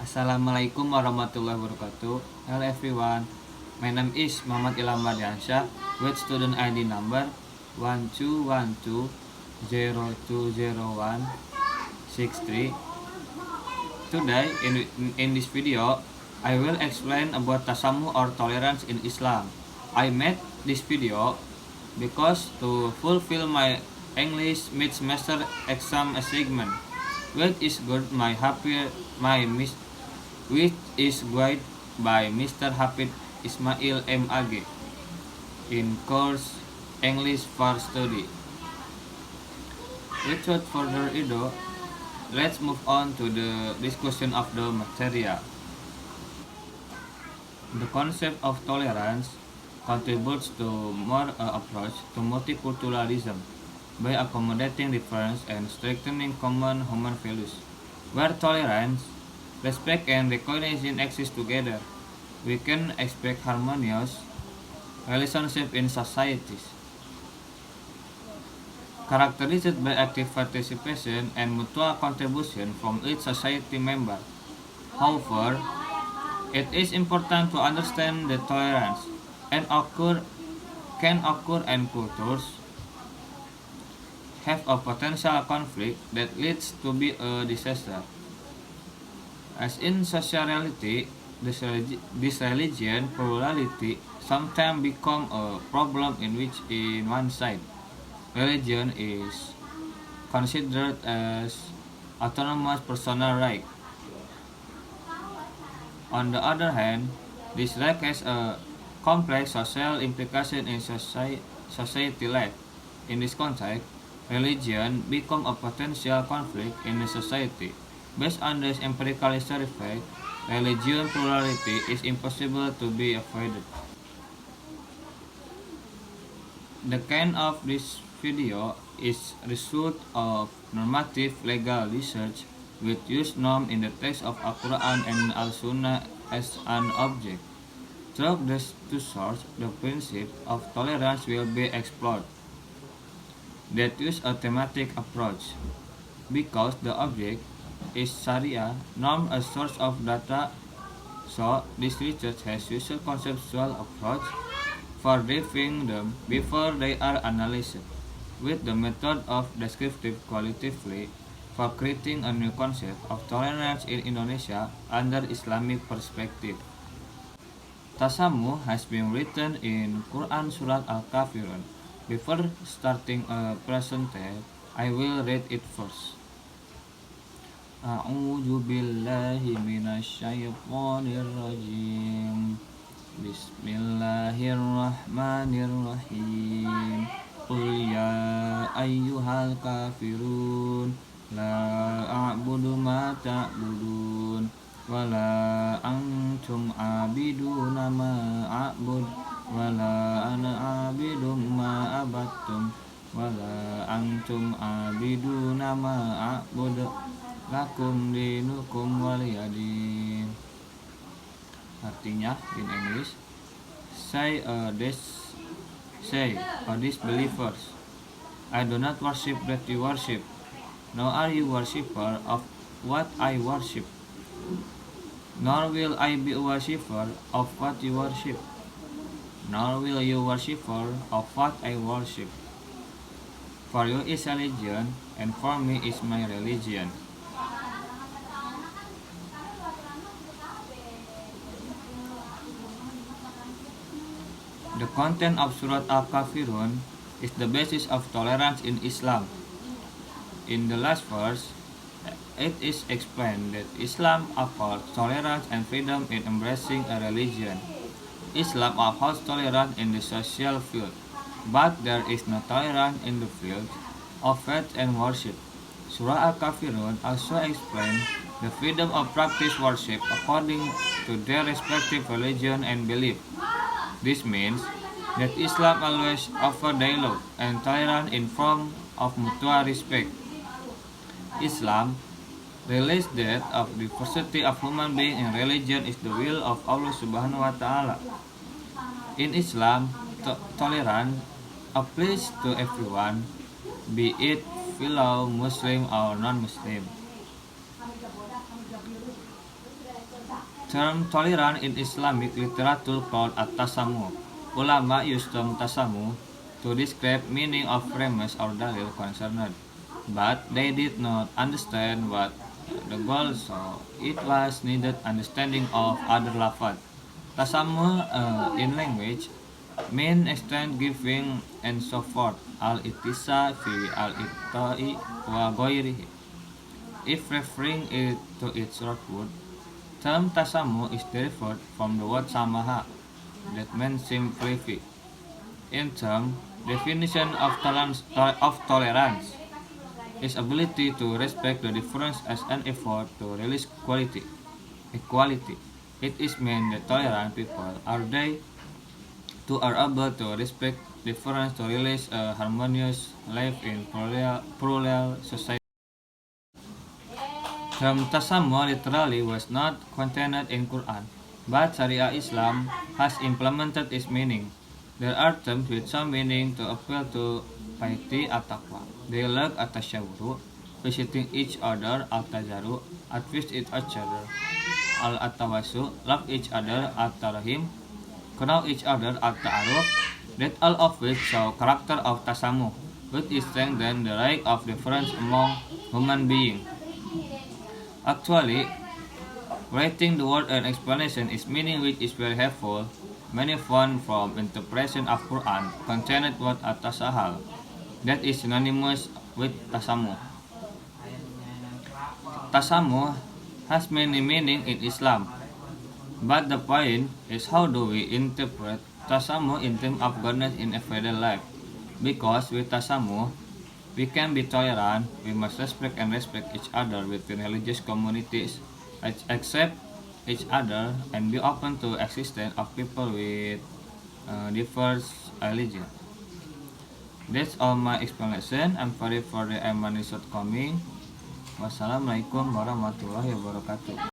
Assalamualaikum warahmatullahi wabarakatuh. Hello everyone. My name is Muhammad Ilham Mardiansyah with student ID number 1212020163. Today in this video I will explain about tasamuh or tolerance in Islam. I made this video because to fulfill my English mid-semester exam assignment, which is good which is guided by Mr. Hafid Ismail MAG in course English for Study. Without further ado, let's move on to the discussion of the material. The concept of tolerance contributes to more approach to multiculturalism by accommodating difference and strengthening common human values. Where tolerance, respect, and recognition exist together, we can expect harmonious relationship in societies, characterized by active participation and mutual contribution from each society member. However, it is important to understand that tolerance can occur and cultures have a potential conflict that leads to be a disaster. As in sociality, this religion plurality sometimes become a problem in which in one side, religion is considered as autonomous personal right. On the other hand, this right has a complex social implication in society life. In this context, religion become a potential conflict in the society. Based on this empirical survey, religion plurality is impossible to be avoided. The kind of this video is result of normative legal research with use norm in the text of Al-Quran and Al-Sunnah as an object. Through these two sources, the principle of tolerance will be explored. That use a thematic approach, because the object is Sharia norm a source of data, so this research has used a conceptual approach for reviewing them before they are analyzed, with the method of descriptive qualitatively for creating a new concept of tolerance in Indonesia under Islamic perspective. Tasamuh has been written in Quran Surat Al-Kafirun. Before starting a presentation, I will read it first. A'udzu billahi minasyaitonir rajim. Bismillahirrahmanirrahim. Qul ya ayyuhal kafirun la a'budu ma ta'budun wala antum abiduna ma a'bud wala ana abidum ma abattum wala antum abiduna ma a'bud lakum dinukum waliyadin. Artinya in English, these believers, I do not worship that you worship, nor are you worshipper of what I worship, nor will I be a worshipper of what you worship, nor will you worshipper of what I worship. For you is religion, and for me is my religion. The content of Surat Al-Kafirun is the basis of tolerance in Islam. In the last verse, it is explained that Islam upholds tolerance and freedom in embracing a religion. Islam upholds tolerance in the social field, but there is no tolerance in the field of faith and worship. Surah Al-Kafirun also explains the freedom of practice worship according to their respective religion and belief. This means that Islam always offers dialogue and tolerance in form of mutual respect. Islam realizes that of diversity of human beings and religion is the will of Allah Subhanahu wa Ta'ala. In Islam, tolerance applies to everyone, be it fellow Muslim or non-Muslim. term tolerant in Islamic literature called at-tasamuh. Ulama use term tasamuh to describe meaning of premise or dalil concerned, but they did not understand what the goal, so it was needed understanding of other lafaz. Tasamuh in language mean extend giving and so forth. Al-ittisa fi al-ittai wa ghairihi. If referring it to its root word, term tasamu is derived from the word samaha, that means simplify. In term, definition of tolerance is ability to respect the difference as an effort to realize equality. It is meant that tolerant people are able to respect difference to realize a harmonious life in plural society. Term tasamuh literally was not contained in Quran, but Sharia Islam has implemented its meaning. There are terms with some meaning to appeal to piety at-taqwa, dialogue at-tashawuru, visiting each other al-tajaru, advise each other al-atawasu, love each other at-tarahim, know each other at-ta'aruf, that all of which show character of tasamuh, which is strengthen the right of difference among human beings. Actually, writing the word and explanation is meaning which is very helpful. Many found from interpretation of Quran contained word at-tasahal, that is synonymous with tasamuh. Tasamuh has many meaning in Islam, but the point is how do we interpret tasamuh in terms of goodness in everyday life? Because with tasamuh, we can be tolerant, we must respect each other within religious communities, accept each other, and be open to existence of people with diverse religion. That's all my explanation. I'm sorry for the many shortcoming. Wassalamualaikum warahmatullahi wabarakatuh.